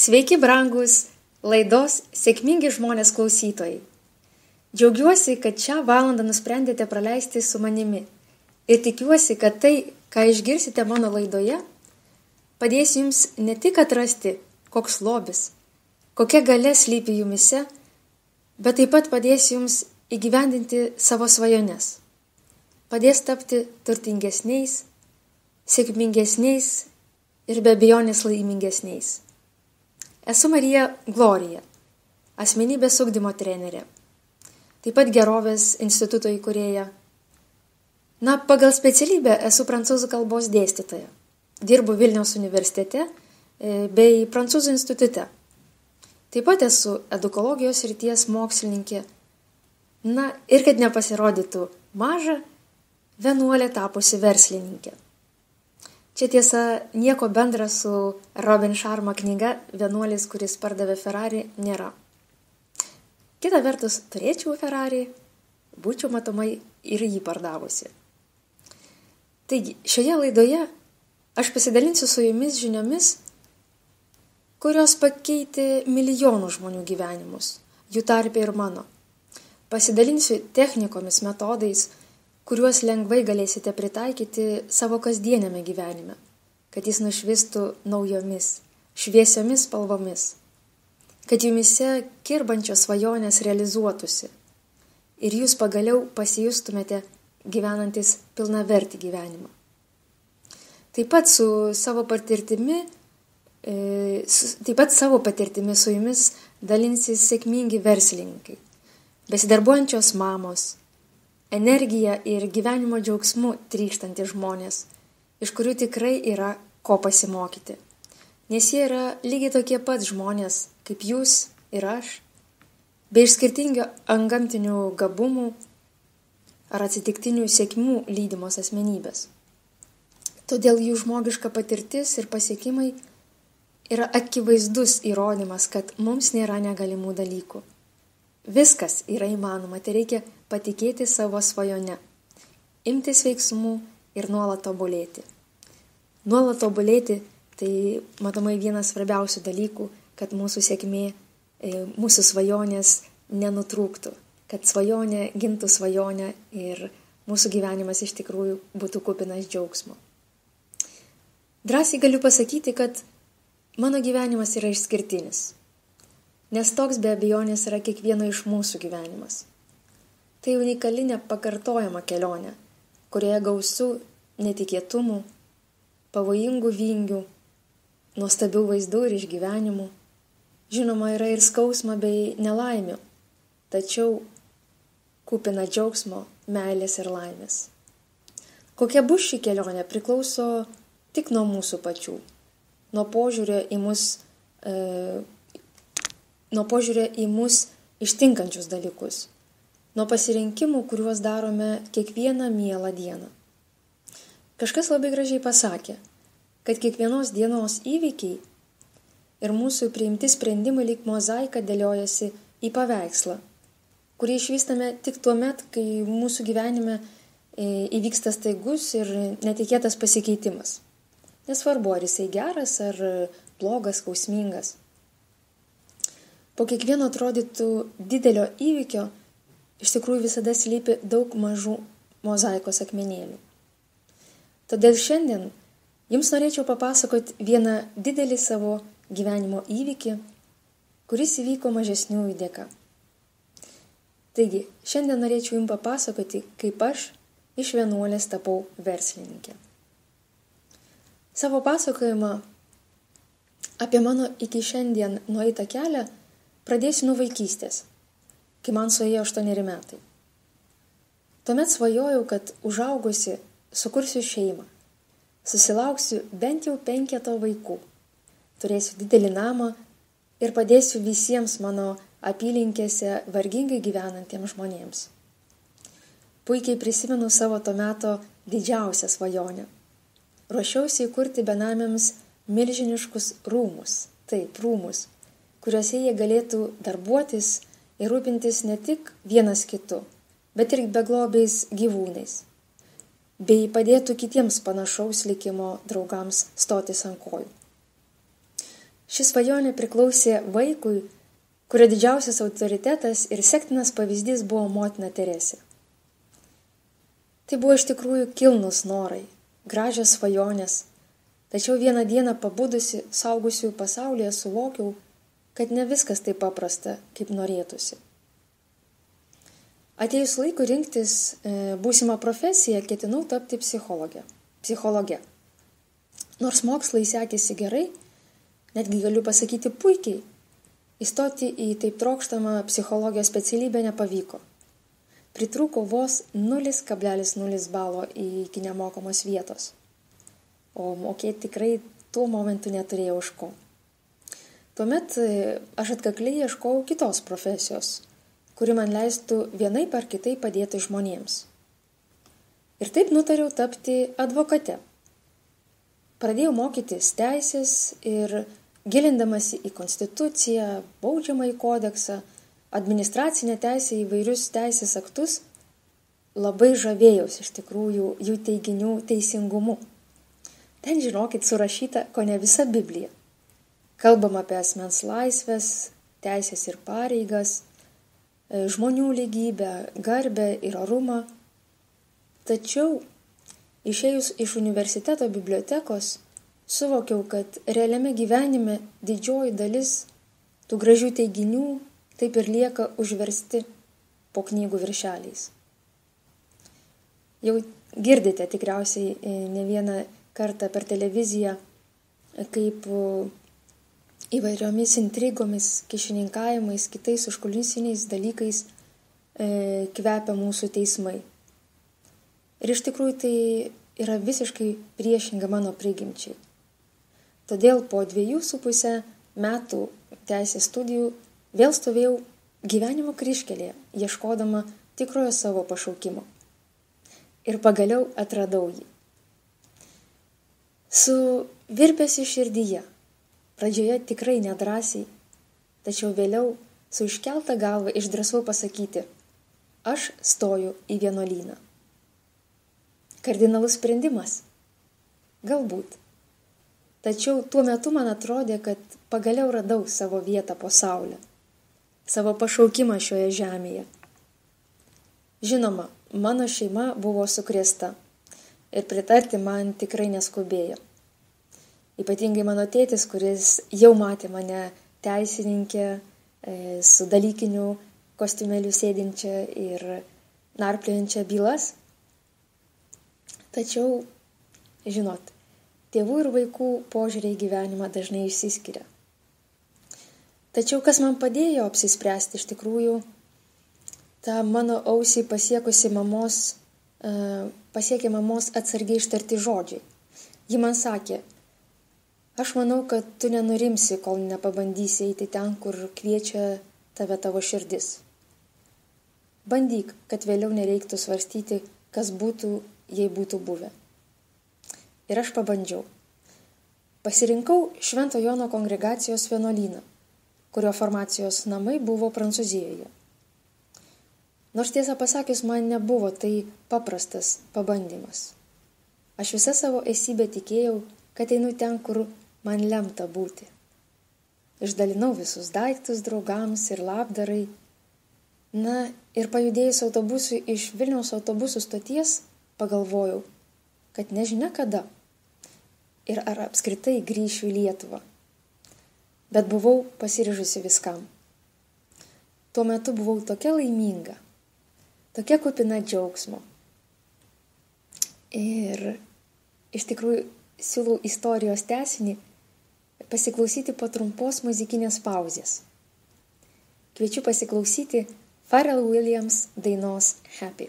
Sveiki, brangus laidos Sėkmingi žmonės klausytojai. Džiaugiuosi, kad šią valandą nusprendėte praleisti su manimi ir tikiuosi, kad tai, ką išgirsite mano laidoje, padės jums ne tik atrasti, koks lobis, kokia galia slypi jumise, bet taip pat padės jums įgyvendinti savo svajones, padės tapti turtingesniais, sėkmingesniais ir be abejonės laimingesniais. Esu Marija Glorija, asmenybės ugdymo trenerė, taip pat Gerovės instituto įkūrėja. Pagal specialybę esu prancūzų kalbos dėstytoja. Dirbu Vilniaus universitete bei Prancūzų institute. Taip pat esu edukologijos srities mokslininkė. Ir kad nepasirodytų maža, vienuolė tapusi verslininkė. Čia tiesa nieko bendra su Robin Sharma knyga "Vienuolis, kuris pardavė Ferrari" nėra. Kita vertus, turėčiau Ferrari, būčiau matomai ir jį pardavusi. Taigi, šioje laidoje aš pasidalinsiu su jumis žiniomis, kurios pakeitė milijonų žmonių gyvenimus, jų tarpe ir mano. Pasidalinsiu technikomis, metodais, kuriuos lengvai galėsite pritaikyti savo kasdieniame gyvenime, kad jis nušvistų naujomis, šviesiomis spalvomis, kad jumise kirbančios svajonės realizuotųsi ir jūs pagaliau pasijustumėte gyvenantis pilnavertį gyvenimą. Taip pat savo patirtimi su jumis dalinsis sėkmingi verslininkai, besidarbuojančios mamos, energija ir gyvenimo džiaugsmu trykštantys žmonės, iš kurių tikrai yra ko pasimokyti. Nes jie yra lygiai tokie pat žmonės, kaip jūs ir aš, be išskirtingio antgamtinių gabumų ar atsitiktinių sėkmių lydimos asmenybės. Todėl jų žmogiška patirtis ir pasiekimai yra akivaizdus įrodymas, kad mums nėra negalimų dalykų. Viskas yra įmanoma, tai reikia patikėti savo svajone, imtis veiksmų ir nuolat tobulėti. Nuolat tobulėti tai matomai vienas svarbiausių dalykų, kad mūsų sėkmė, mūsų svajonės nenutrūktų, kad svajonė gintų svajonę ir mūsų gyvenimas iš tikrųjų būtų kupinas džiaugsmo. Drąsiai galiu pasakyti, kad mano gyvenimas yra išskirtinis. Nes toks be abejonės yra kiekvieno iš mūsų gyvenimas. Tai unikali nepakartojama kelionė, kurioje gausu netikėtumų, pavojingų vingių, nuostabių vaizdų ir išgyvenimų. Žinoma, yra ir skausma bei nelaimių, tačiau kupina džiaugsmo, meilės ir laimės. Kokia bus ši kelionė priklauso tik nuo mūsų pačių, nuo požiūrio į mus ištinkančius dalykus, nuo pasirinkimų, kuriuos darome kiekvieną mielą dieną. Kažkas labai gražiai pasakė, kad kiekvienos dienos įvykiai ir mūsų priimti sprendimai lyg mozaika dėliojasi į paveikslą, kurį išvystame tik tuomet, kai mūsų gyvenime įvyksta staigus ir netikėtas pasikeitimas. Nesvarbu, ar jisai geras ar blogas, skausmingas. Po kiekvieno atrodytų didelio įvykio iš tikrųjų visada slypi daug mažų mozaikos akmenėlių. Todėl šiandien jums norėčiau papasakoti vieną didelį savo gyvenimo įvykį, kuris įvyko mažesniųjų dėka. Taigi, šiandien norėčiau jums papasakoti, kaip aš iš vienuolės tapau verslininkė. Savo pasakojimą apie mano iki šiandien nueitą kelią pradėsiu nuo vaikystės, kai man suėjo 8 metai. Tuomet svajojau, kad užaugusi sukursiu šeimą, susilauksiu bent jau 5 vaikų, turėsiu didelį namą ir padėsiu visiems mano apylinkėse vargingai gyvenantiems žmonėms. Puikiai prisimenu savo to meto didžiausią svajonę. Ruošiausi įkurti benamiams milžiniškus rūmus, kuriuose jie galėtų darbuotis ir rūpintis ne tik vienas kitu, bet ir beglobiais gyvūnais, bei padėtų kitiems panašaus likimo draugams stotis ant kojų. Ši svajonė priklausė vaikui, kurio didžiausias autoritetas ir sektinas pavyzdys buvo motina Teresė. Tai buvo iš tikrųjų kilnūs norai, gražios svajonės, tačiau vieną dieną pabudusi saugusiųjų pasaulyje suvokiau, kad ne viskas taip paprasta, kaip norėtųsi. Atėjus laikui rinktis būsimą profesiją, ketinau tapti psichologe. Nors mokslai sekėsi gerai, netgi galiu pasakyti puikiai, įstoti į taip trokštamą psichologijos specialybę nepavyko. Pritrūko vos 0,0 balo iki nemokamos vietos, o mokėti tikrai tuo momentu neturėjau iš ko. Tuomet aš atkakliai ieškojau kitos profesijos, kuri man leistų vienaip ar kitaip padėti žmonėms. Ir taip nutariau tapti advokate. Pradėjau mokytis teisės ir gilindamasi į konstituciją, baudžiamąjį kodeksą, administracinę teisę įvairius teisės aktus, labai žavėjausi iš tikrųjų jų teiginių teisingumu. Ten, žinokit, surašyta kone visa Biblija. Kalbam apie asmens laisvės, teisės ir pareigas, žmonių lygybę, garbę ir orumą. Tačiau, išėjus iš universiteto bibliotekos, suvokiau, kad realiame gyvenime didžioji dalis tų gražių teiginių taip ir lieka užversti po knygų viršeliais. Jau girdite tikriausiai ne vieną kartą per televiziją, kaip įvairiomis intrigomis, kišininkavimais, kitais užkulisiniais dalykais kvepia mūsų teismai. Ir iš tikrųjų tai yra visiškai priešinga mano prigimčiai. Todėl po 2,5 metų teisės studijų vėl stovėjau gyvenimo kryžkelėje, ieškodama tikrojo savo pašaukimo. Ir pagaliau atradau jį. Su virpesiu širdyje, pradžioje tikrai nedrąsiai, tačiau vėliau su iškelta galva išdrąsau pasakyti, aš stoju į vienuolyną. Kardinalus sprendimas? Galbūt. Tačiau tuo metu man atrodė, kad pagaliau radau savo vietą po saule, savo pašaukimą šioje žemėje. Žinoma, mano šeima buvo sukrėsta ir pritarti man tikrai neskubėjo. Ypatingai mano tėtis, kuris jau matė mane teisininkę su dalykiniu kostiumėliu sėdinčią ir narpliojančią bylas. Tačiau, žinot, tėvų ir vaikų požiūriai į gyvenimą dažnai išsiskiria. Tačiau kas man padėjo apsispręsti iš tikrųjų, ta mano ausį pasiekė mamos atsargiai ištarti žodžiai. Ji man sakė, aš manau, kad tu nenurimsi, kol nepabandysi eiti ten, kur kviečia tave tavo širdis. Bandyk, kad vėliau nereiktų svarstyti, kas būtų, jei būtų buvę. Ir aš pabandžiau. Pasirinkau Švento Jono kongregacijos vienuolyną, kurio formacijos namai buvo Prancūzijoje. Nors tiesą pasakius, man nebuvo tai paprastas pabandymas. Aš visą savo esybę tikėjau, kad einu ten, kur man lemta būti. Išdalinau visus daiktus draugams ir labdarai. Na, ir pajudėjus autobusui iš Vilniaus autobusų stoties, pagalvojau, kad nežinia kada ir ar apskritai grįšiu į Lietuvą. Bet buvau pasiryžusi viskam. Tuo metu buvau tokia laiminga, tokia kupina džiaugsmo. Ir iš tikrųjų siūlau istorijos tęsinį pasiklausyti po trumpos muzikinės pauzės. Kviečiu pasiklausyti Pharrell Williams dainos Happy.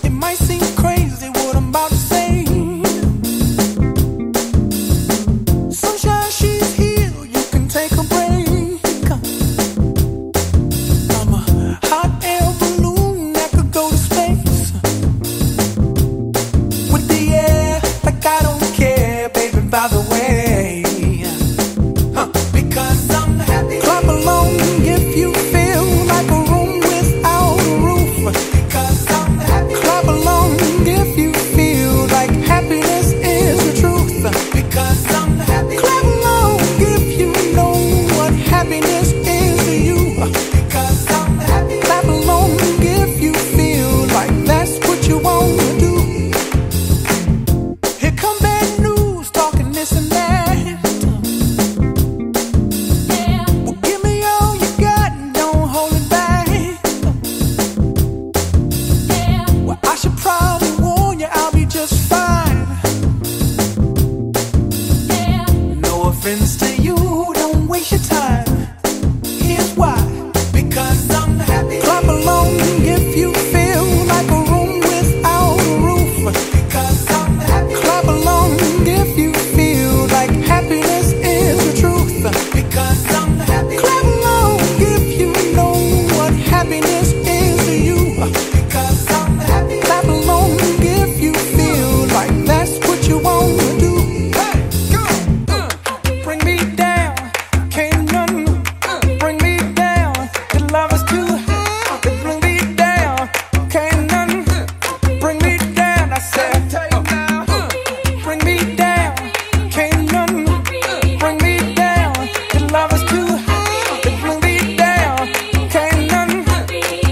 It might seem crazy what I'm about to say. Sunshine, she's here, you can take a break. I'm a hot air balloon that could go to space. With the air, like I don't care. by the way. Because I'm happy. Clap along if you feel like a room without a roof. Because I'm happy. Clap along if you feel like happiness is the truth. Because I'm happy. Clap along if you know what happiness is to you. Because I'm happy. Clap along if you feel like that's what you want to do. Here come bad news, talking this and that. Well, give me all you got and don't hold it back. Well, I should probably warn you, I'll be just fine. No offense to you, don't waste your time. Here's why. Because I'm happy. Clap along if you feel like a room without a roof. Because I'm happy. Clap along if you feel like happiness is the truth. Because I'm happy. Clap along if you know what happiness is to you. Because I'm happy. Clap along if you feel like that's what you want to do. Hey, go! Bring me down, can't none bring me down. The love is too high. Bring me down, can't none bring me down. I said, bring me down, can't none bring me down. The love is too high. Bring me down, can't none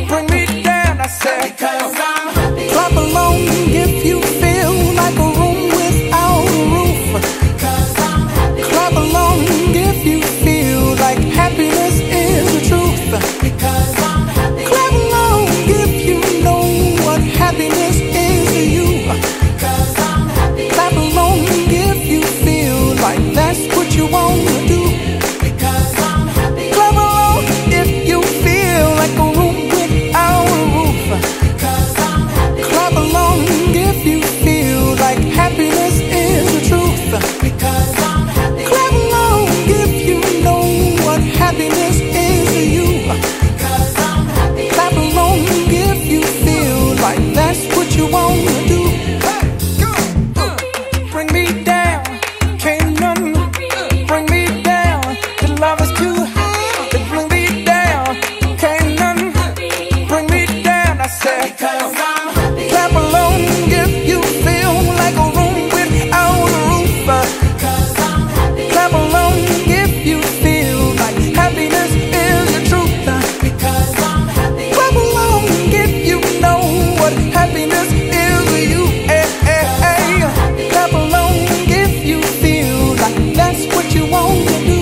bring me down. I said, because I'm happy. Clap along if you feel like a room without a roof. Because I'm happy. Clap along if you feel like happiness is the truth. Because I'm happy. Clap along if you know what happiness is to you. Because I'm happy. Clap along if you feel like that's what you want to do. Because I'm happy. Clap along if you feel like a room without a roof. Because I'm happy. Clap along if you feel like happiness is the truth. Because I'm happy. Clap along if you know what happiness is to you. Because I'm happy. Clap along if you feel like that's what you want to do. Hey, go! Bring me down, can't none bring me down. The love is too high. Bring me down, can't none bring me down. I said, because I'm happy. Clap along if you feel like a room without a roof. Because I'm happy. Clap along if you feel like happiness is the truth. Because I'm happy. Clap along if you know what happiness is to you. Hey, hey, hey. Clap along if you feel like that's what you want to do.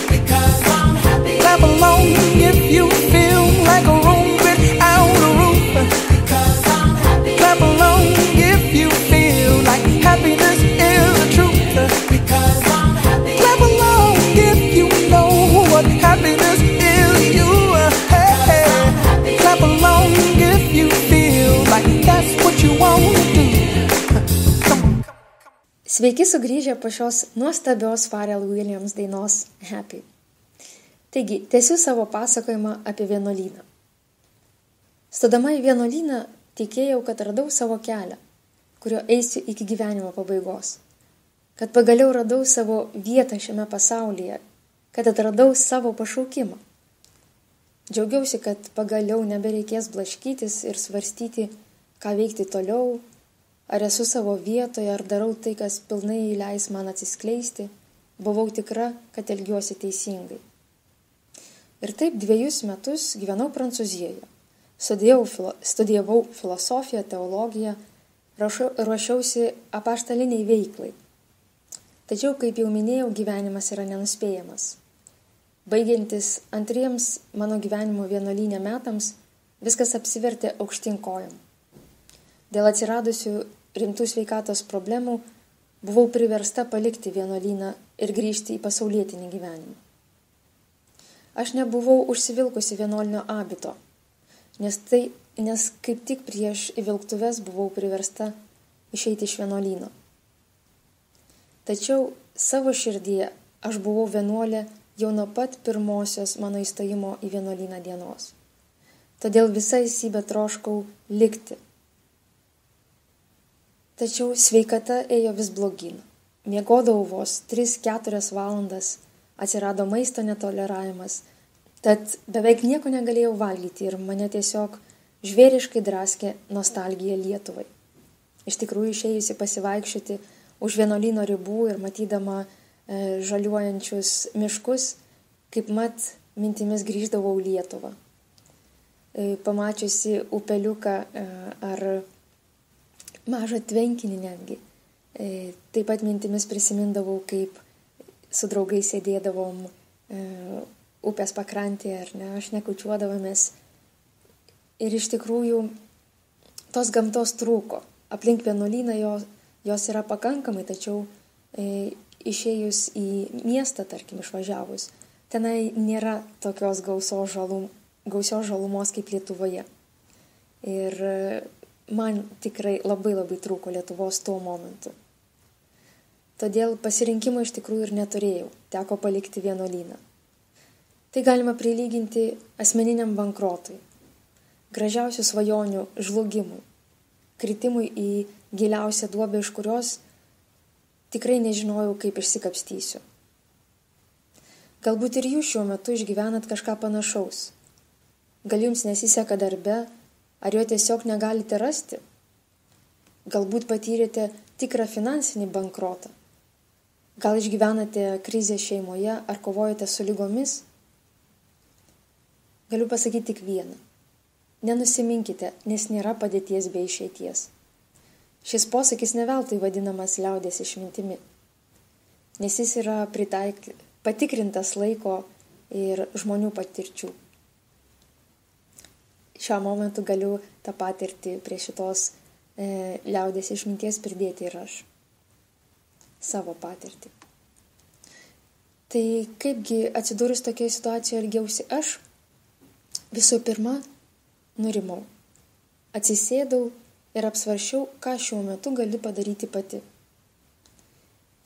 Because I'm happy. Clap along if you feel like a room without a roof. Because I'm happy. Clap along if you feel like happiness is the truth. Because I'm happy. Clap along if you know what happiness is to you. Hey, hey. Clap along if you feel like that's what you want to do. Come on. Sveiki sugrįžę po šios nuostabios Pharrell Williams dainos Happy. Taigi, tęsiu savo pasakojimą apie vienuolyną. Stodama į vienuolyną tikėjau, kad radau savo kelią, kurio eisiu iki gyvenimo pabaigos. Kad pagaliau radau savo vietą šiame pasaulyje, kad atradau savo pašaukimą. Džiaugiausi, kad pagaliau nebereikės blaškytis ir svarstyti, ką veikti toliau, ar esu savo vietoje, ar darau tai, kas pilnai leis man atsiskleisti, buvau tikra, kad elgiuosi teisingai. Ir taip 2 metus gyvenau Prancūzijoje. Studijavau filosofiją, teologiją, ruošiausi apaštaliniai veiklai. Tačiau, kaip jau minėjau, gyvenimas yra nenuspėjamas. Baigiantis 2 mano gyvenimo vienuolyne metams, viskas apsivertė aukštyn kojom. Dėl atsiradusių rimtų sveikatos problemų buvau priversta palikti vienuolyną ir grįžti į pasaulietinį gyvenimą. Aš nebuvau užsivilkusi vienuolinio abito, nes kaip tik prieš įvilktuves buvau priversta išeiti iš vienuolyno. Tačiau savo širdyje aš buvau vienuolė jau nuo pat pirmosios mano įstojimo į vienuolyną dienos. Todėl visa esybė troškau likti. Tačiau sveikata ėjo vis blogyn. miegodavau vos 3-4 valandas, atsirado maisto netoleravimas, tad beveik nieko negalėjau valgyti ir mane tiesiog žvėriškai draskė nostalgija Lietuvai. Iš tikrųjų, išėjusi pasivaikščioti už vienuolyno ribų ir matydama žaliuojančius miškus, kaip mat mintimis grįždavau į Lietuvą. Pamačiusi upeliuką ar mažą tvenkinį netgi, taip pat mintimis prisimindavau, kaip su draugais sėdėdavom upės pakrantėje, ar ne, šnekučiuodavomės. Ir iš tikrųjų tos gamtos trūko. Aplink vienuolyną jos yra pakankamai, tačiau išėjus į miestą, tarkim, išvažiavus, tenai nėra tokios gausios žalumos kaip Lietuvoje. Ir man tikrai labai trūko Lietuvos tuo momentu. Todėl pasirinkimo iš tikrųjų ir neturėjau, teko palikti vienuolyną. Tai galima prilyginti asmeniniam bankrotui, gražiausių svajonių žlugimui, kritimui į giliausią duobę, iš kurios tikrai nežinojau, kaip išsikapstysiu. Galbūt ir jūs šiuo metu išgyvenat kažką panašaus. Gal jums nesiseka darbe, ar jo tiesiog negalite rasti? Galbūt patyrėte tikrą finansinį bankrotą. Gal išgyvenate krizę šeimoje ar kovojate su ligomis? Galiu pasakyti tik vieną. Nenusiminkite, nes nėra padėties be išeities. Šis posakis ne veltui vadinamas liaudies išmintimi, nes jis yra patikrintas laiko ir žmonių patirčių. Šiuo momentu galiu tą patirtį prie šitos liaudies išminties pridėti ir aš. Savo patirtį. Tai kaipgi atsidūrus tokioje situacijoje elgiausi aš? Visų pirma, nurimau. Atsisėdau ir apsvaršiau, ką šiuo metu galiu padaryti pati.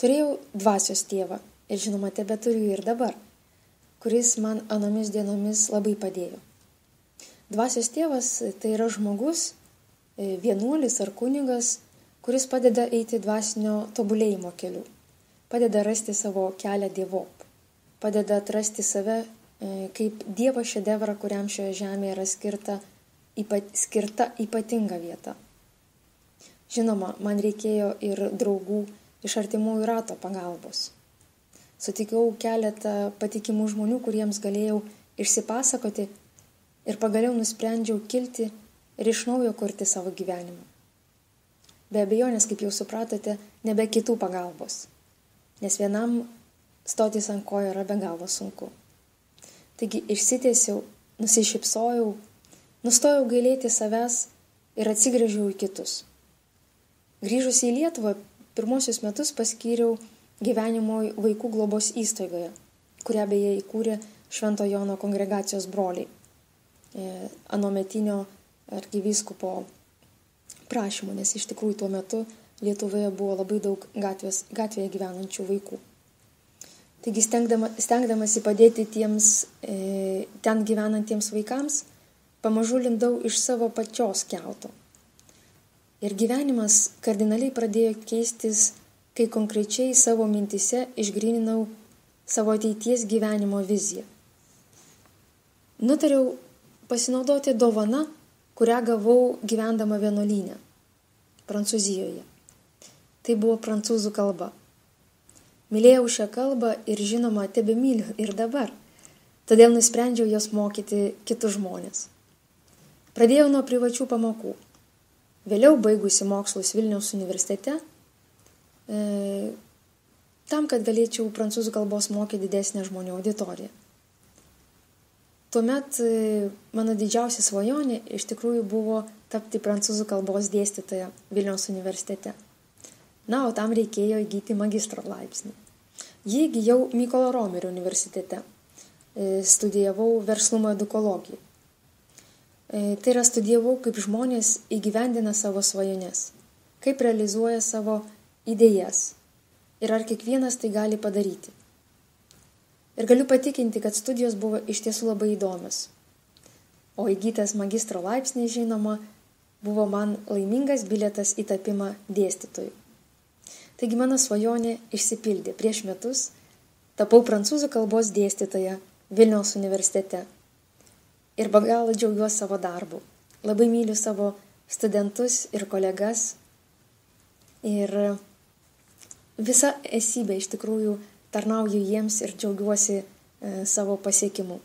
Turėjau dvasios tėvą ir žinoma tebeturiu ir dabar, kuris man anomis dienomis labai padėjo. Dvasios tėvas tai yra žmogus, vienuolis ar kunigas, kuris padeda eiti dvasinio tobulėjimo keliu, padeda rasti savo kelią dievop, padeda atrasti save kaip Dievo šedevrą, kuriam šioje žemėje yra skirta ypatinga vieta. Žinoma, man reikėjo ir draugų iš artimųjų rato pagalbos. Sutikau keletą patikimų žmonių, kuriems galėjau išsipasakoti ir pagaliau nusprendžiau kilti ir iš naujo kurti savo gyvenimą. Be abejonės, kaip jau supratote, nebe kitų pagalbos, nes vienam stotis ant kojų yra be galo sunku. Taigi išsitiesiau, nusišypsojau, nustojau gailėti savęs ir atsigręžiau į kitus. Grįžusi į Lietuvą, pirmosius metus paskyriau gyvenimui vaikų globos įstaigoje, kurią beje įkūrė Švento Jono kongregacijos broliai, anometinio arkivyskupo prašymų, nes iš tikrųjų tuo metu Lietuvoje buvo labai daug gatvėje gyvenančių vaikų. Taigi stengdamasi padėti tiems ten gyvenantiems vaikams, pamažu lindau iš savo pačios kiauto. Ir gyvenimas kardinaliai pradėjo keistis, kai konkrečiai savo mintise išgryninau savo ateities gyvenimo viziją. Nutariau pasinaudoti dovana, kurią gavau gyvendama vienuolyne, Prancūzijoje. Tai buvo prancūzų kalba. Mylėjau šią kalbą ir žinoma tebemyliu ir dabar, todėl nusprendžiau jos mokyti kitus žmonės. Pradėjau nuo privačių pamokų. Vėliau baigusi mokslus Vilniaus universitete, tam, kad galėčiau prancūzų kalbos mokyti didesnę žmonių auditoriją. Tuomet mano didžiausia svajonė iš tikrųjų buvo tapti prancūzų kalbos dėstytoja Vilniaus universitete. Na, o tam reikėjo įgyti magistro laipsnį. Jį įgijau Mykolo Romerio universitete. Studijavau verslumo edukologiją. Tai yra studijavau, kaip žmonės įgyvendina savo svajones, kaip realizuoja savo idėjas ir ar kiekvienas tai gali padaryti. Ir galiu patikinti, kad studijos buvo iš tiesų labai įdomios. O įgytas magistro laipsnis, žinoma, buvo man laimingas bilietas į tapimą dėstytoju. Taigi mano svajonė išsipildė. Prieš metus tapau prancūzų kalbos dėstytoja Vilniaus universitete. Ir be galo džiaugiuosi savo darbu. Labai myliu savo studentus ir kolegas. Ir visa esybė iš tikrųjų tarnauju jiems ir džiaugiuosi savo pasiekimu.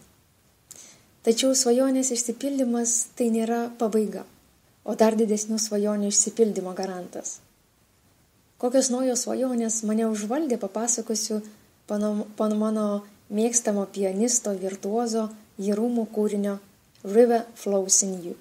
Tačiau svajonės išsipildymas tai nėra pabaiga, o dar didesnių svajonių išsipildymo garantas. Kokios naujos svajonės mane užvaldė, papasakosiu po mano mėgstamo pianisto virtuozo Jerūmo kūrinio River Flows in You.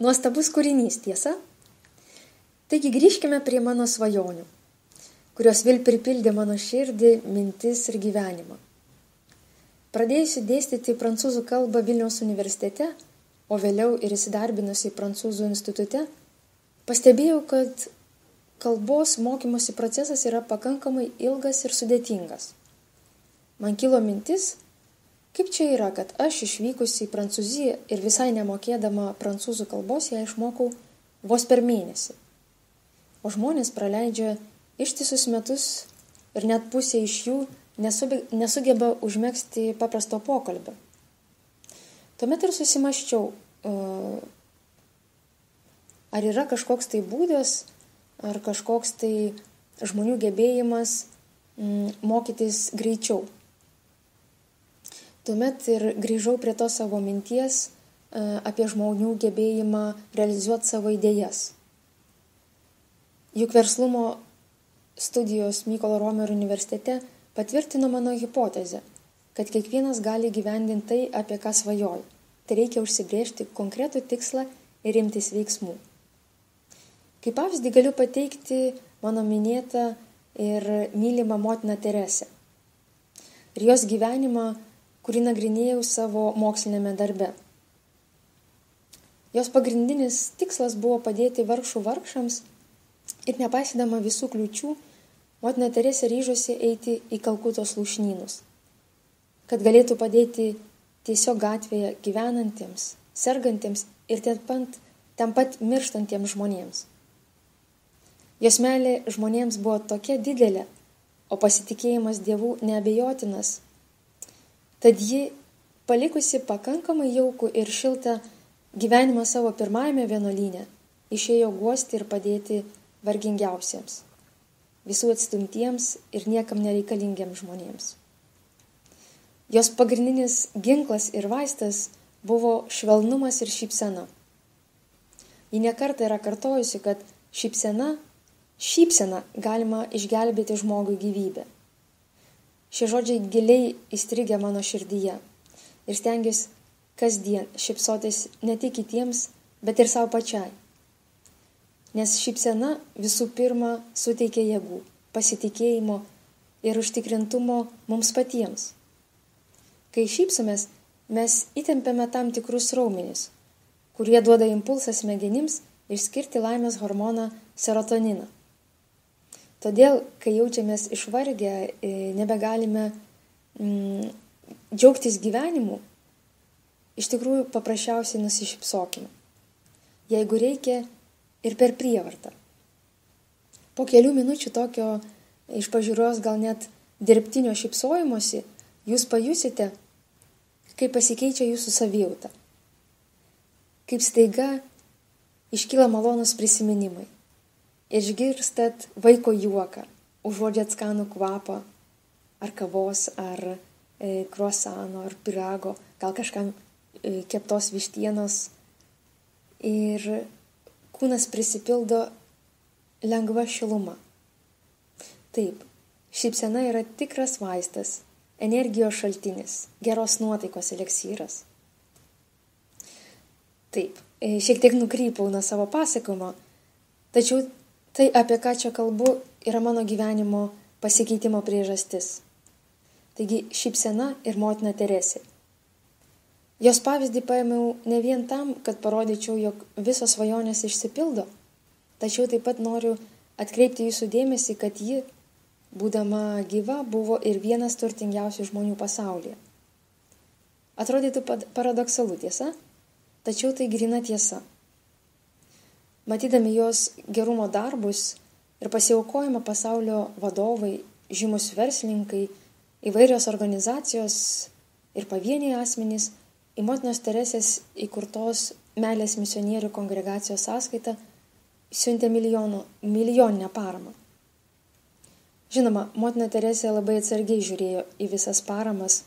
Nuostabus kūrinys, tiesa? Taigi grįžkime prie mano svajonių, kurios vėl pripildė mano širdį, mintis ir gyvenimą. Pradėjusi dėstyti prancūzų kalbą Vilniaus universitete, o vėliau ir įsidarbinusi Prancūzų institute, pastebėjau, kad kalbos mokymosi procesas yra pakankamai ilgas ir sudėtingas. Man kilo mintis, kaip čia yra, kad aš išvykusi į Prancūziją ir visai nemokėdama prancūzų kalbos ją išmokau vos per mėnesį. O žmonės praleidžia ištisus metus ir net pusė iš jų nesugeba užmegzti paprasto pokalbio. Tuomet ir susimąsčiau, ar yra kažkoks tai būdas, ar kažkoks tai žmonių gebėjimas mokytis greičiau. Tuomet ir grįžau prie to savo minties apie žmonių gebėjimą realizuoti savo idėjas. Juk verslumo studijos Mykolo Romerio universitete patvirtino mano hipotezę, kad kiekvienas gali gyvendinti tai, apie ką svajoja. Tai reikia užsibrėžti konkretų tikslą ir imtis veiksmų. Kaip pavyzdį galiu pateikti mano minėtą ir mylimą motiną Teresę. Ir jos gyvenimą, kurį nagrinėjau savo mokslinėme darbe. Jos pagrindinis tikslas buvo padėti vargšų vargšams ir nepaisydama visų kliūčių, motina Teresė ryžosi eiti į Kalkutos lūšnynus, kad galėtų padėti tiesiog gatvėje gyvenantiems, sergantiems ir ten pat mirštantiems žmonėms. Jos meilė žmonėms buvo tokia didelė, o pasitikėjimas Dievu neabejotinas, tad ji, palikusi pakankamai jaukų ir šiltą gyvenimą savo pirmajame vienuolyne, išėjo guosti ir padėti vargingiausiems, visų atstumtiems ir niekam nereikalingiems žmonėms. Jos pagrindinis ginklas ir vaistas buvo švelnumas ir šypsena. Ji nekartą yra kartojusi, kad šypsena galima išgelbėti žmogui gyvybę. Šie žodžiai giliai įstrigę mano širdyje ir stengiuosi kasdien šypsotis ne tik kitiems, bet ir savo pačiai. Nes šypsena visų pirma suteikia jėgų, pasitikėjimo ir užtikrintumo mums patiems. Kai šypsomės, mes įtempiame tam tikrus raumenis, kurie duoda impulsą smegenims išskirti laimės hormoną serotoniną. Todėl, kai jaučiamės išvargę, nebegalime džiaugtis gyvenimu, iš tikrųjų paprasčiausiai nusišypsokime. Jeigu reikia, ir per prievartą. Po kelių minučių tokio iš pažiūros gal net dirbtinio šypsojimosi, jūs pajusite, kaip pasikeičia jūsų savijauta. Kaip staiga iškyla malonus prisiminimai. Išgirstat vaiko juoką, užuodžiat skanų kvapą, ar kavos, ar kruasano, ar pyrago, gal kažkam keptos vištienos ir kūnas prisipildo lengva šiluma. Taip, šypsena yra tikras vaistas, energijos šaltinis, geros nuotaikos eleksyras. Taip, šiek tiek nukrypau nuo savo pasakojimo, tačiau tai, apie ką čia kalbu, yra mano gyvenimo pasikeitimo priežastis. Taigi, šypsena ir motina Teresė. Jos pavyzdį paėmiau ne vien tam, kad parodyčiau, jog visos svajonės išsipildo, tačiau taip pat noriu atkreipti jūsų dėmesį, kad ji, būdama gyva, buvo ir vienas turtingiausių žmonių pasaulyje. Atrodytų paradoksalu, tiesa, tačiau tai gryna tiesa. Matydami jos gerumo darbus ir pasiaukojimą pasaulio vadovai, žymus verslininkai, įvairios organizacijos ir pavieniai asmenys, į motinos Teresės įkurtos meilės misionierių kongregacijos sąskaitą siuntė milijoninę paramą. Žinoma, motina Teresė labai atsargiai žiūrėjo į visas paramas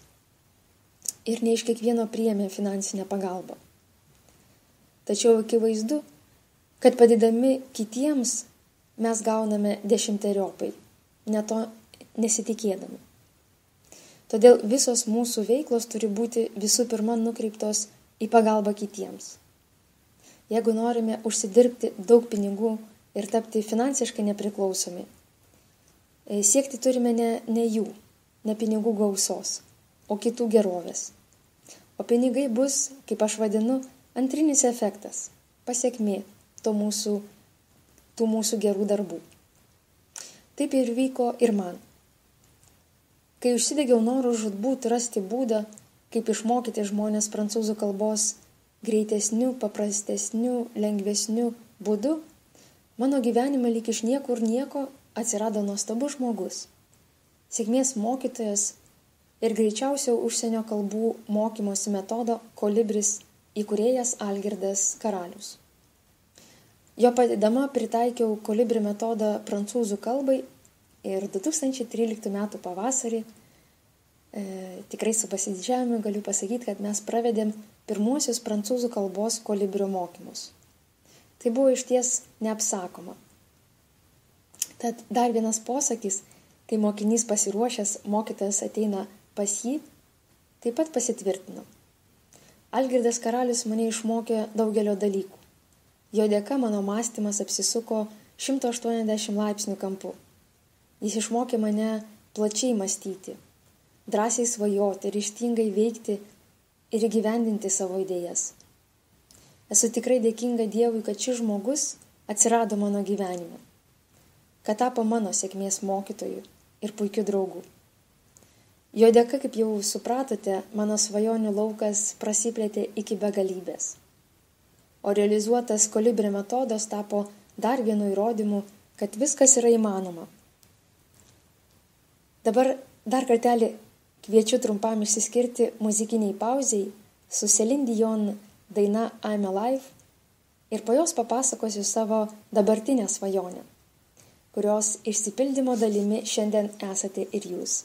ir ne iš kiekvieno priėmė finansinę pagalbą. Tačiau akivaizdu, kad padėdami kitiems mes gauname 10-eriopai, net to nesitikėdami. Todėl visos mūsų veiklos turi būti visų pirma nukreiptos į pagalbą kitiems. Jeigu norime užsidirbti daug pinigų ir tapti finansiškai nepriklausomi, siekti turime ne jų, ne pinigų gausos, o kitų gerovės. O pinigai bus, kaip aš vadinu, antrinis efektas, pasekmė tų mūsų gerų darbų. Taip ir vyko ir man. Kai užsidegiau noru žūtbūt rasti būdą, kaip išmokyti žmonės prancūzų kalbos greitesniu, paprastesniu, lengvesniu būdu, mano gyvenime lyg iš niekur nieko atsirado nuostabus žmogus, sėkmės mokytojas ir greičiausio užsienio kalbų mokymosi metodo Kolibris įkūrėjas Algirdas Karalius. Jo padėdama pritaikiau Kolibri metodą prancūzų kalbai ir 2013 metų pavasarį tikrai su pasididžiavimu galiu pasakyti, kad mes pravedėm pirmuosius prancūzų kalbos Kolibrio mokymus. Tai buvo išties neapsakoma. Tad dar vienas posakis, kai mokinys pasiruošęs, mokytojas ateina pas jį, taip pat pasitvirtino. Algirdas Karalius mane išmokė daugelio dalykų. Jo dėka mano mąstymas apsisuko 180 laipsnių kampu. Jis išmokė mane plačiai mąstyti, drąsiai svajoti, ryžtingai veikti ir įgyvendinti savo idėjas. Esu tikrai dėkinga Dievui, kad šis žmogus atsirado mano gyvenime, kad tapo mano sėkmės mokytoju ir puikiu draugu. Jo dėka, kaip jau supratote, mano svajonių laukas prasiplėtė iki begalybės, o realizuotas Kolibri metodas tapo dar vienu įrodymu, kad viskas yra įmanoma. Dabar dar kartelį kviečiu trumpam išsiskirti muzikiniai pauziai su Celine Dion daina I'm Alive ir po jos papasakosiu savo dabartinę svajonę, kurios išsipildymo dalimi šiandien esate ir jūs.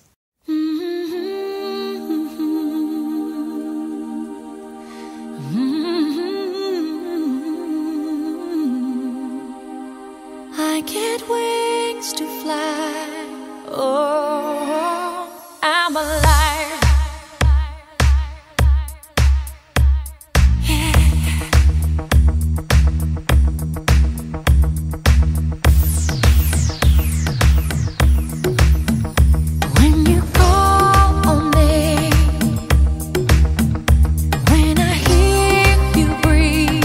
I get wings to fly. Oh, I'm alive. Yeah. When you call on me, when I hear you breathe,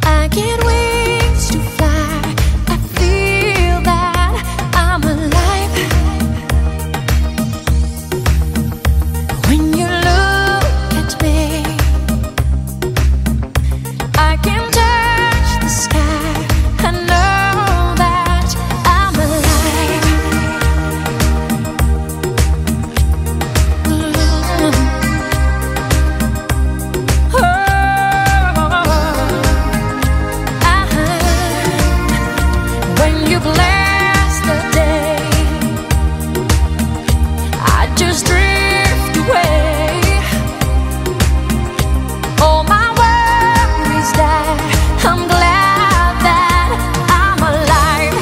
I get wings to fly. I feel that I'm alive. When you look at me, I can touch the sky. I know that I'm alive. When you bless the day, I just drift away. All my worries die. I'm glad that I'm alive.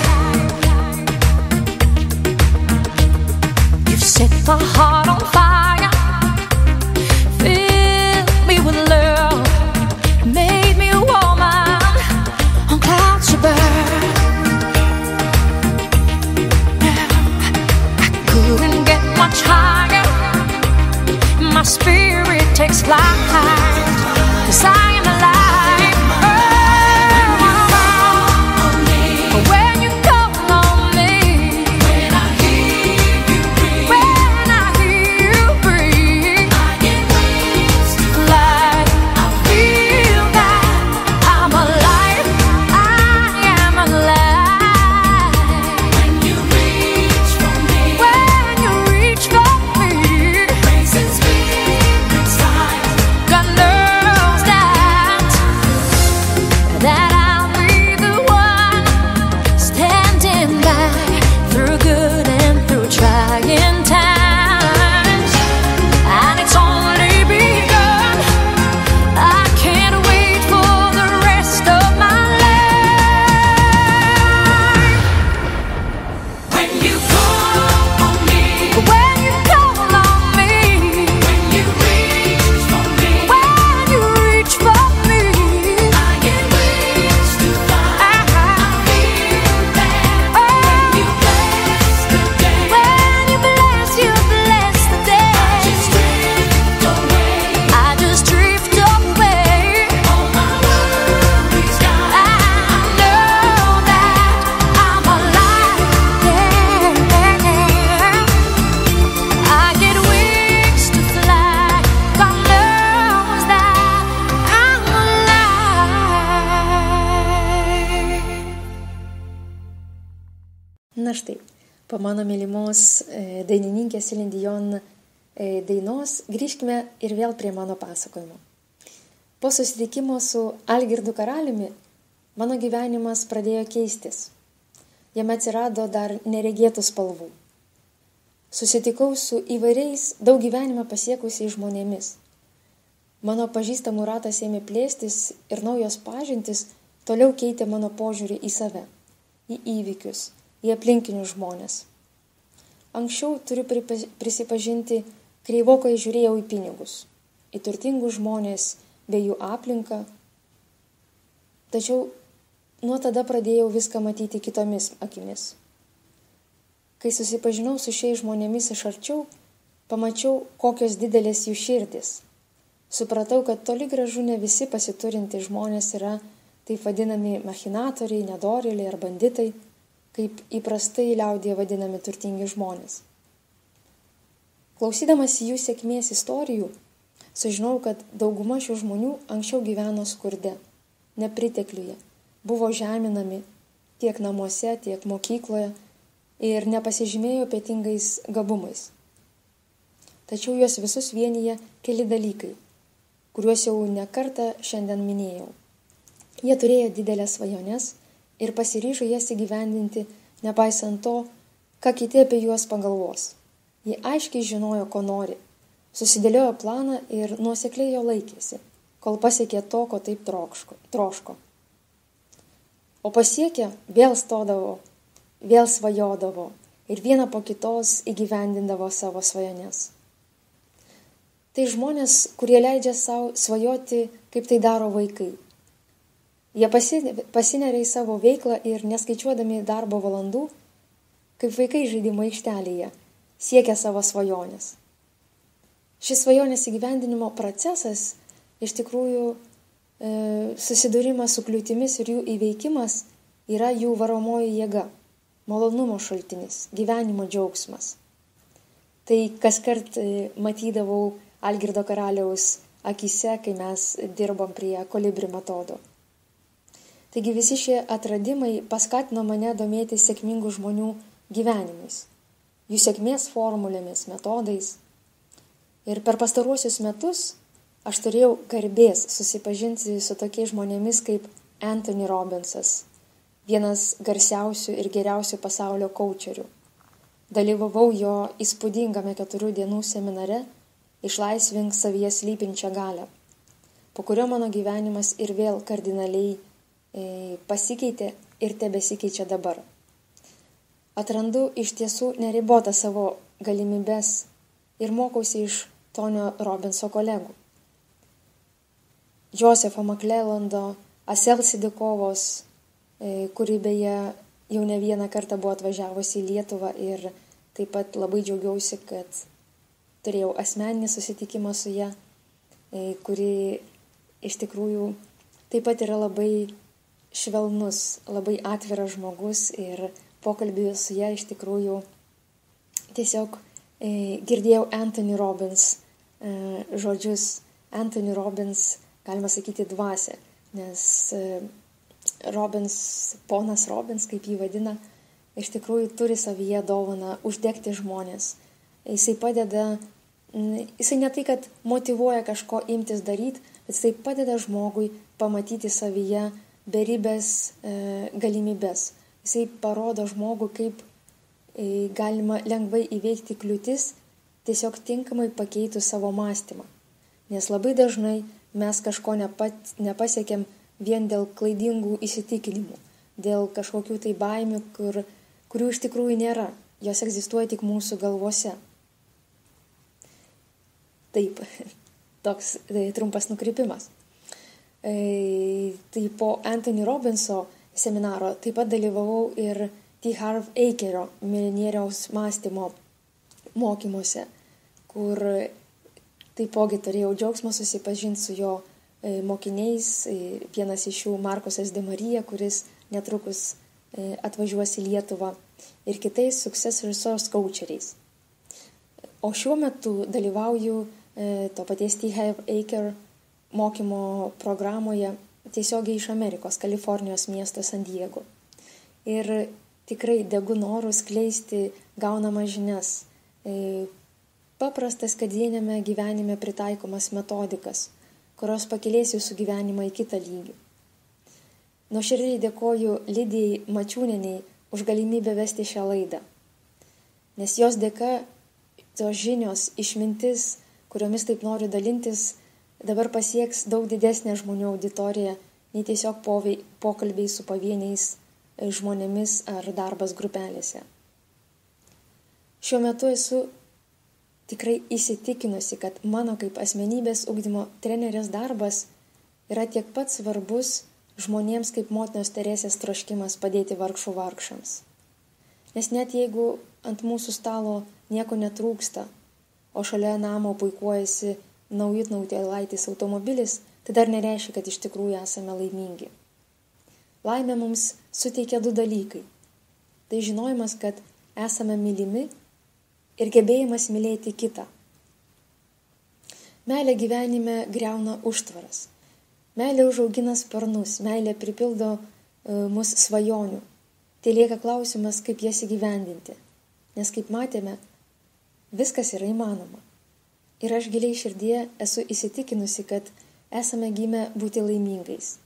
You've set my heart on fire, filled me with love, made me a woman on clouds above. Couldn't get much higher. My spirit takes flight, 'cause I am alive. Oh, when you call on me, when I hear you breathe, I get wings to fly. I feel that I'm alive. I am alive. When you reach for me, grace and spirit side, God knows that I'll be the one standing by through good and through trying times. And it's only begun. I can't wait for the rest of my life. When you call on me, when you call on me, when you reach for me, I get wings to fly. I feel that when you bless the day, you bless the day, I just drift away. All my worries die. I know that I'm alive. Yeah. I get wings to fly. God knows that I'm alive. Na štai, po mano mylimos dainininkės Celine Dion dainos grįžkime ir vėl prie mano pasakojimo. Po susitikimo su Algirdu Karaliumi mano gyvenimas pradėjo keistis. Jame atsirado dar neregėtų spalvų. Susitikau su įvairiais daug gyvenimą pasiekusiais žmonėmis. Mano pažįstamų ratas ėmė plėstis ir naujos pažintys toliau keitė mano požiūrį į save, į įvykius, į aplinkinius žmonės. Anksčiau, turiu prisipažinti, kreivokai žiūrėjau į pinigus, į turtingus žmonės bei jų aplinką. Tačiau nuo tada pradėjau viską matyti kitomis akimis. Kai susipažinau su šiais žmonėmis iš arčiau, pamačiau, kokios didelės jų širdys. Supratau, kad toli gražu ne visi pasiturinti žmonės yra taip vadinami machinatoriai, nedorėliai ar banditai, kaip įprastai liaudyje vadinami turtingi žmonės. Klausydamas jų sėkmės istorijų, sužinau, kad dauguma šių žmonių anksčiau gyveno skurde, nepritekliuje, buvo žeminami tiek namuose, tiek mokykloje ir nepasižymėjo ypatingais gabumais. Tačiau juos visus vienyje keli dalykai, kuriuos jau ne kartą šiandien minėjau. Jie turėjo didelės svajones ir pasiryžo jas įgyvendinti, nepaisant to, ką kiti apie juos pagalvos. Jie aiškiai žinojo, ko nori, susidėliojo planą ir nuosekliai jo laikėsi, kol pasiekė to, ko taip troško. O pasiekę vėl stodavo, vėl svajodavo ir vieną po kitos įgyvendindavo savo svajones. Tai žmonės, kurie leidžia savo svajoti, kaip tai daro vaikai. Jie pasineria į savo veiklą ir neskaičiuodami darbo valandų, kaip vaikai žaidimo aikštelėje, siekia savo svajonės. Šis svajonės įgyvendinimo procesas iš tikrųjų susidūrimas su kliūtimis ir jų įveikimas yra jų varomoji jėga, malonumo šaltinis, gyvenimo džiaugsmas. Tai kaskart matydavau Algirdo karaliaus akyse, kai mes dirbom prie kolibri metodo. Taigi visi šie atradimai paskatino mane domėtis sėkmingų žmonių gyvenimais, jų sėkmės formulėmis, metodais. Ir per pastaruosius metus aš turėjau garbės susipažinti su tokiais žmonėmis kaip Anthony Robbinsas, vienas garsiausių ir geriausių pasaulio kaučerių. Dalyvavau jo įspūdingame 4 dienų seminare Išlaisvink savyje slypinčią galią, po kurio mano gyvenimas ir vėl kardinaliai pasikeitė ir tebesikeičia dabar. Atrandu iš tiesų neribotą savo galimybes ir mokausi iš Tonio Robbinso kolegų. Josepho McClellando, Asel Sidikovos, kuri beje jau ne vieną kartą buvo atvažiavusi į Lietuvą ir taip pat labai džiaugiausi, kad turėjau asmeninį susitikimą su ja, kuri iš tikrųjų taip pat yra labai švelnus, labai atviras žmogus ir pokalbį su ja iš tikrųjų tiesiog girdėjau Anthony Robbins žodžius. Anthony Robbins, galima sakyti, dvasia, nes ponas Robbins, kaip jį vadina, iš tikrųjų turi savyje dovaną uždegti žmonės. Jisai ne tai, kad motyvuoja kažko imtis daryti, bet jisai padeda žmogui pamatyti savyje beribės galimybės. Jisai parodo žmogų, kaip galima lengvai įveikti kliūtis, tiesiog tinkamai pakeitus savo mąstymą. Nes labai dažnai mes kažko nepasiekėm vien dėl klaidingų įsitikinimų, dėl kažkokių tai baimių, kurių iš tikrųjų nėra. Jos egzistuoja tik mūsų galvose. Taip, toks trumpas nukrypimas. Tai po Anthony Robbinso seminaro taip pat dalyvavau ir T. Harv Ekerio milijonieriaus mąstymo mokymuose, kur taipogi turėjau džiaugsmą susipažinti su jo mokiniais, vienas iš jų Markusas de Marija, kuris netrukus atvažiuos į Lietuvą, ir kitais Success Resource coacheriais. O šiuo metu dalyvauju to paties T. Harv Eker mokymo programoje tiesiogiai iš Amerikos, Kalifornijos miesto San Diego. Ir tikrai degu noru skleisti gaunamas žinias, paprastas kasdieniame gyvenime pritaikomas metodikas, kurios pakilės jūsų gyvenimą į kitą lygį. Nuoširdžiai dėkoju Lidijai Mačiūnienei už galimybę vesti šią laidą, nes jos dėka tos žinios, išmintis, kuriomis taip noriu dalintis, dabar pasieks daug didesnę žmonių auditoriją, nei tiesiog pokalbiai su pavieniais žmonėmis ar darbas grupelėse. Šiuo metu esu tikrai įsitikinusi, kad mano kaip asmenybės ugdymo trenerės darbas yra tiek pat svarbus žmonėms kaip motinos Teresės troškimas padėti vargšų vargšams. Nes net jeigu ant mūsų stalo nieko netrūksta, o šalia namo puikuojasi naujutnautėlaitis automobilis, tai dar nereiškia, kad iš tikrųjų esame laimingi. Laimė mums suteikia 2 dalykai. Tai žinojimas, kad esame mylimi ir gebėjimas mylėti kitą. Meilė gyvenime griauna užtvaras. Meilė užaugina sparnus, meilė pripildo mus svajonių. Tai lieka klausimas, kaip jas įgyvendinti. Nes kaip matėme, viskas yra įmanoma. Ir aš giliai širdyje esu įsitikinusi, kad esame gimę būti laimingais.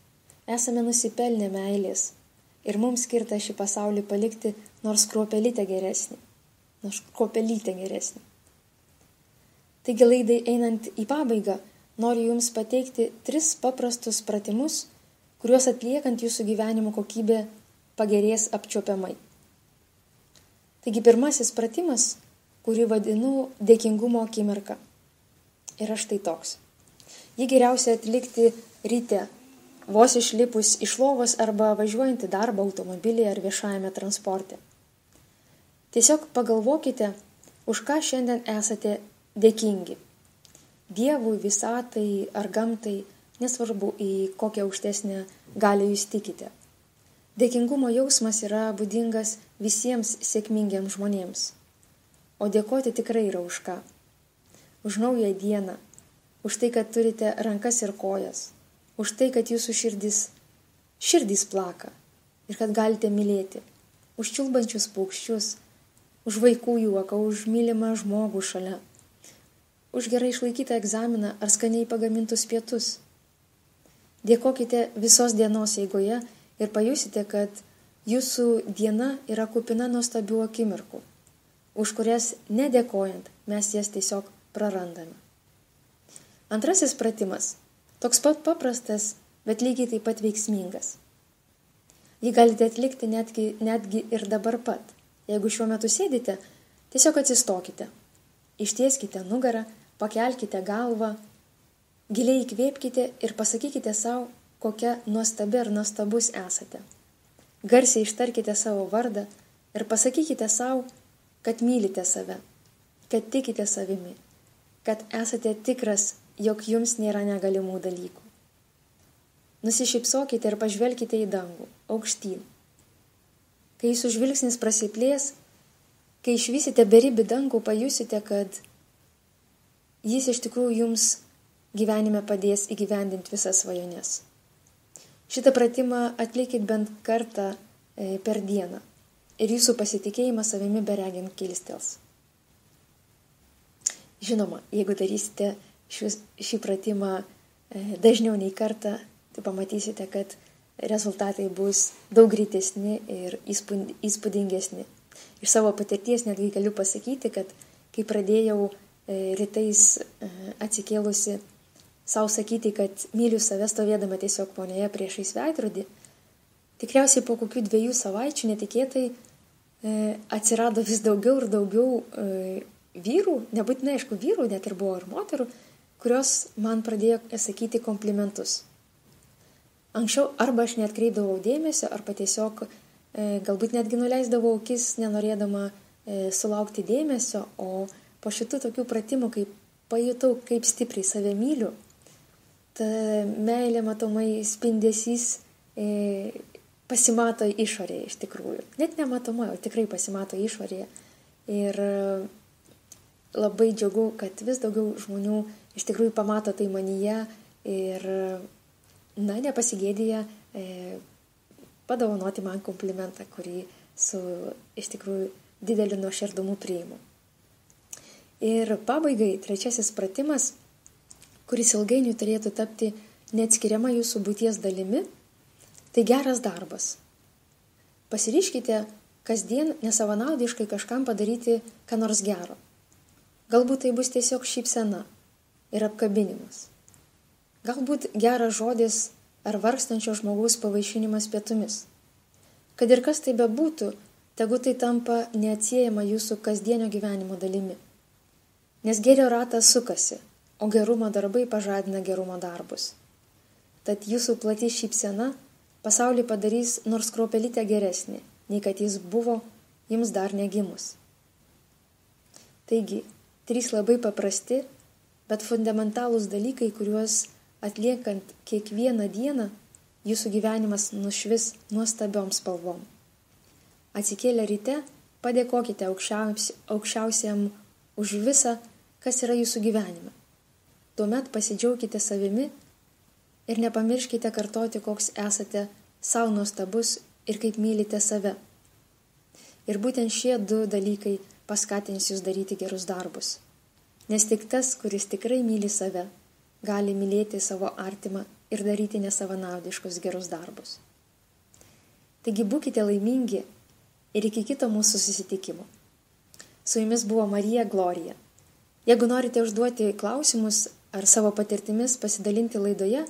Esame nusipelnę meilės. Ir mums skirta šį pasaulį palikti nors kruopelytę geresnį. Taigi laidai einant į pabaigą, noriu Jums pateikti 3 paprastus pratimus, kuriuos atliekant jūsų gyvenimo kokybė pagerės apčiuopiamai. Taigi pirmasis pratimas, kurį vadinu dėkingumo akimirka, yra štai toks. Jį geriausia atlikti ryte, vos išlipus iš lovos arba važiuojant į darbą automobilyje ar viešajame transporte. Tiesiog pagalvokite, už ką šiandien esate dėkingi. Dievui, visatai ar gamtai, nesvarbu, į kokią aukštesnę galią jūs tikite. Dėkingumo jausmas yra būdingas visiems sėkmingiems žmonėms. O dėkoti tikrai yra už ką. Už naują dieną, už tai, kad turite rankas ir kojas, už tai, kad jūsų širdys plaka ir kad galite mylėti, už čiulbančius paukščius, už vaikų juoką, už mylimą žmogų šalia, už gerai išlaikytą egzaminą ar skaniai pagamintus pietus. Dėkokite visos dienos eigoje ir pajusite, kad jūsų diena yra kupina nuostabių akimirkų, už kurias nedėkojant mes jas tiesiog prarandame. Antrasis pratimas, toks pat paprastas, bet lygiai taip pat veiksmingas. Jį galite atlikti netgi ir dabar pat. Jeigu šiuo metu sėdite, tiesiog atsistokite, ištieskite nugarą, pakelkite galvą, giliai įkvėpkite ir pasakykite savo, kokia nuostabi ar nuostabus esate. Garsiai ištarkite savo vardą ir pasakykite savo, kad mylite save, kad tikite savimi, kad esate tikras, jog jums nėra negalimų dalykų. Nusišypsokite ir pažvelkite į dangų, aukštyn. Kai jūsų žvilgsnis prasiplės, kai išvysite beribį dangų, pajusite, kad jis iš tikrųjų jums gyvenime padės įgyvendinti visas svajones. Šitą pratimą atlikit bent kartą per dieną ir jūsų pasitikėjimas savimi beregint kilstels. Žinoma, jeigu darysite šį pratimą dažniau nei kartą, tai pamatysite, kad rezultatai bus daug greitesni ir įspūdingesni. Iš savo patirties netgi galiu pasakyti, kad kai pradėjau rytais atsikėlusi savo sakyti, kad myliu save stovėdama tiesiog vonioje priešais veidrodį, tikriausiai po kokių 2 savaičių netikėtai atsirado vis daugiau ir daugiau vyrų, nebūtinai aišku vyrų, net ir buvo ir moterų, kurios man pradėjo sakyti komplimentus. Anksčiau arba aš neatkreipdavau dėmesio, arba tiesiog galbūt netgi nuleisdavau akis, nenorėdama sulaukti dėmesio, o po šitų tokių pratimų, kai pajutau, kaip stipriai save myliu, ta meilė matomai spindesys pasimato išorėje iš tikrųjų. Net nematomai, o tikrai pasimato išorėje. Ir labai džiugu, kad vis daugiau žmonių iš tikrųjų pamato tai manyje ir nepasigėdėję padovanoti man komplimentą, kurį su iš tikrųjų dideliu nuoširdumu priimu. Ir pabaigai 3 pratimas, kuris ilgainiui turėtų tapti neatskiriama jūsų būties dalimi, tai geras darbas. Pasiryškite kasdien nesavanaudiškai kažkam padaryti ką nors gero. Galbūt tai bus tiesiog šypsena ir apkabinimas. Galbūt geras žodis ar vargstančio žmogaus pavaišinimas pietumis. Kad ir kas tai bebūtų, tegu tai tampa neatsiejama jūsų kasdienio gyvenimo dalimi. Nes gėrio ratas sukasi, o gerumo darbai pažadina gerumo darbus. Tad jūsų plati šypsena pasaulį padarys nors kruopelytę geresnį, nei kad jis buvo jums dar negimus. Taigi, 3 labai paprasti, bet fundamentalūs dalykai, kuriuos atliekant kiekvieną dieną, jūsų gyvenimas nušvis nuostabiom spalvom. Atsikėlę ryte, padėkokite aukščiausiam už visą, kas yra jūsų gyvenime. Tuomet pasidžiaukite savimi ir nepamirškite kartoti, koks esate savo nuostabus ir kaip mylite save. Ir būtent šie 2 dalykai paskatins jūs daryti gerus darbus. Nes tik tas, kuris tikrai myli save, gali mylėti savo artimą ir daryti nesavanaudiškus gerus darbus. Taigi būkite laimingi ir iki kito mūsų susitikimo. Su jumis buvo Marija Glorija. Jeigu norite užduoti klausimus ar savo patirtimis pasidalinti laidoje,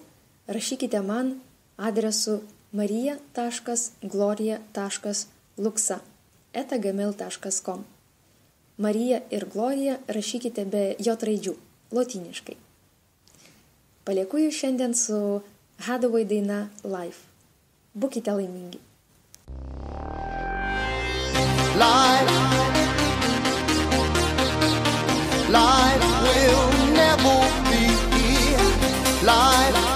rašykite man adresu marija.gloria.luksa@gmail.com. Marija ir Glorija rašykite be j raidžių, lotyniškai. Palieku jūs šiandien su Hathaway daina Life. Būkite laimingi. Life will never be here. Life